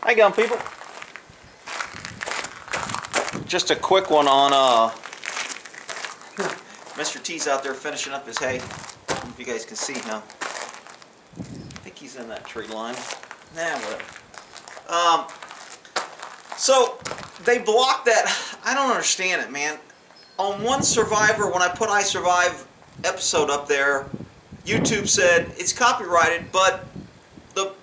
How you going, people? Just a quick one on Mr. T's out there finishing up his hay. I don't know if you guys can see him. I think he's in that tree line. Nah, whatever. So they blocked that. I don't understand it, man. On one Survivor, when I put I Survive episode up there, YouTube said it's copyrighted, but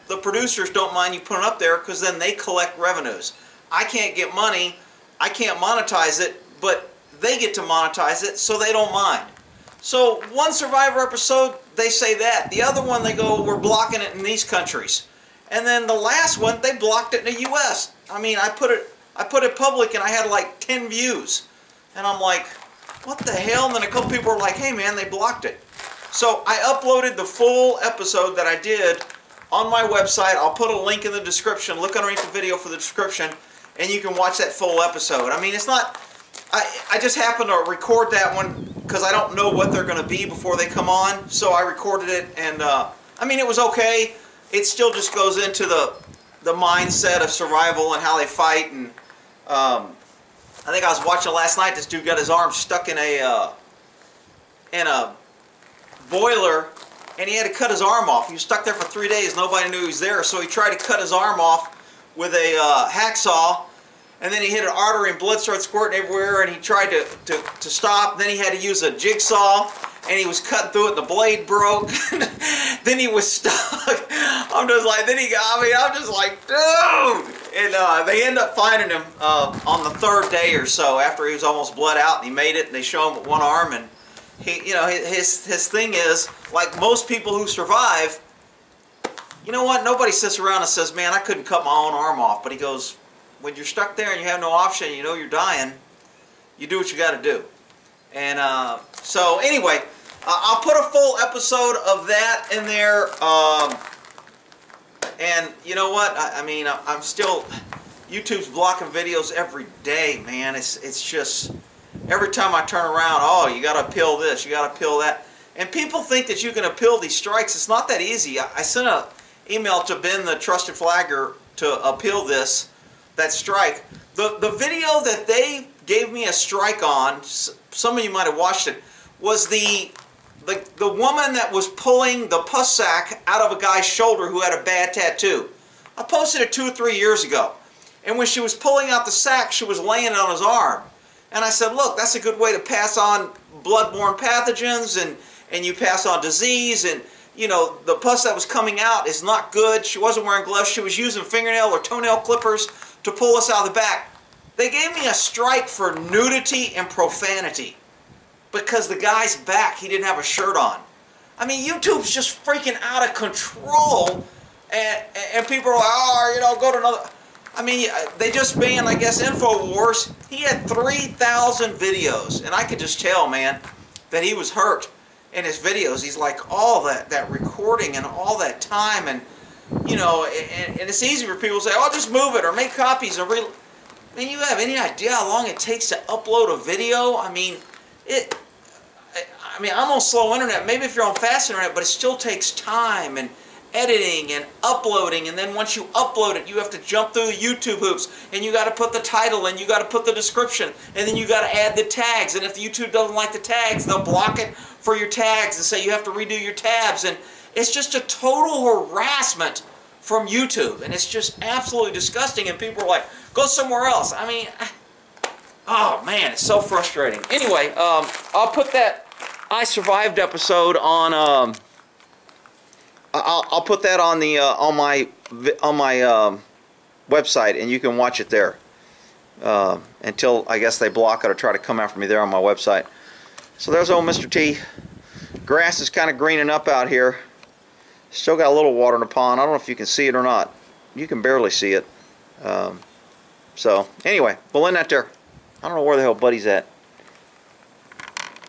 the producers don't mind you putting it up there because then they collect revenues. I can't get money, I can't monetize it, but they get to monetize it, so they don't mind. So one Survivor episode, they say that. The other one, they go, we're blocking it in these countries. And then the last one, they blocked it in the U.S. I mean, I put it public and I had like 10 views. And I'm like, what the hell? And then a couple people were like, hey man, they blocked it. So I uploaded the full episode that I did on my website. I'll put a link in the description. Look underneath the video for the description, and you can watch that full episode. I mean, it's not... I just happened to record that one because I don't know what they're going to be before they come on. So I recorded it, and I mean, it was okay. It still just goes into the mindset of survival and how they fight. And I think I was watching last night. This dude got his arm stuck in a boiler, and he had to cut his arm off. He was stuck there for 3 days. Nobody knew he was there, so he tried to cut his arm off with a hacksaw, and then he hit an artery and blood started squirting everywhere, and he tried to stop. Then he had to use a jigsaw, and he was cutting through it, and the blade broke. Then he was stuck. I'm just like, I'm just like, dude! And they end up finding him on the 3rd day or so after he was almost bled out, and he made it, and they show him with one arm, and he, you know, his thing is, like most people who survive, you know what, nobody sits around and says, man, I couldn't cut my own arm off. But he goes, when you're stuck there and you have no option, you know you're dying, you do what you got to do. And so anyway, I'll put a full episode of that in there. And you know what, I mean, I'm still, YouTube's blocking videos every day, man. It's just... Every time I turn around, oh, you got to appeal this, you got to appeal that. And people think that you can appeal these strikes. It's not that easy. I sent an email to Ben, the trusted flagger, to appeal that strike. The video that they gave me a strike on, some of you might have watched it, was the woman that was pulling the pus sack out of a guy's shoulder who had a bad tattoo. I posted it 2 or 3 years ago. And when she was pulling out the sack, she was laying it on his arm. And I said, look, that's a good way to pass on bloodborne pathogens, and you pass on disease, and you know, the pus that was coming out is not good. She wasn't wearing gloves. She was using fingernail or toenail clippers to pull us out of the back. They gave me a strike for nudity and profanity because the guy's back, he didn't have a shirt on. I mean, YouTube's just freaking out of control, and people are like, oh, you know, go to another... I mean, they just banned, I guess, InfoWars. He had 3,000 videos, and I could just tell, man, that he was hurt in his videos. He's like, all that recording and all that time, and, you know, and it's easy for people to say, oh, just move it or make copies. I mean, you have any idea how long it takes to upload a video? I mean, I'm on slow internet. Maybe if you're on fast internet, but it still takes time and editing and uploading, and then once you upload it, you have to jump through the YouTube hoops, and you got to put the title, and you got to put the description, and then you got to add the tags, and if YouTube doesn't like the tags, they'll block it for your tags and say you have to redo your tabs, and it's just a total harassment from YouTube, and it's just absolutely disgusting, and people are like, go somewhere else. I mean, oh man, it's so frustrating. Anyway, I'll put that I Survived episode on I'll put that on the on my website, and you can watch it there until I guess they block it or try to come after me there on my website. So there's old Mr. T. Grass is kind of greening up out here. Still got a little water in the pond. I don't know if you can see it or not. You can barely see it. So anyway, we'll end that there. I don't know where the hell Buddy's at.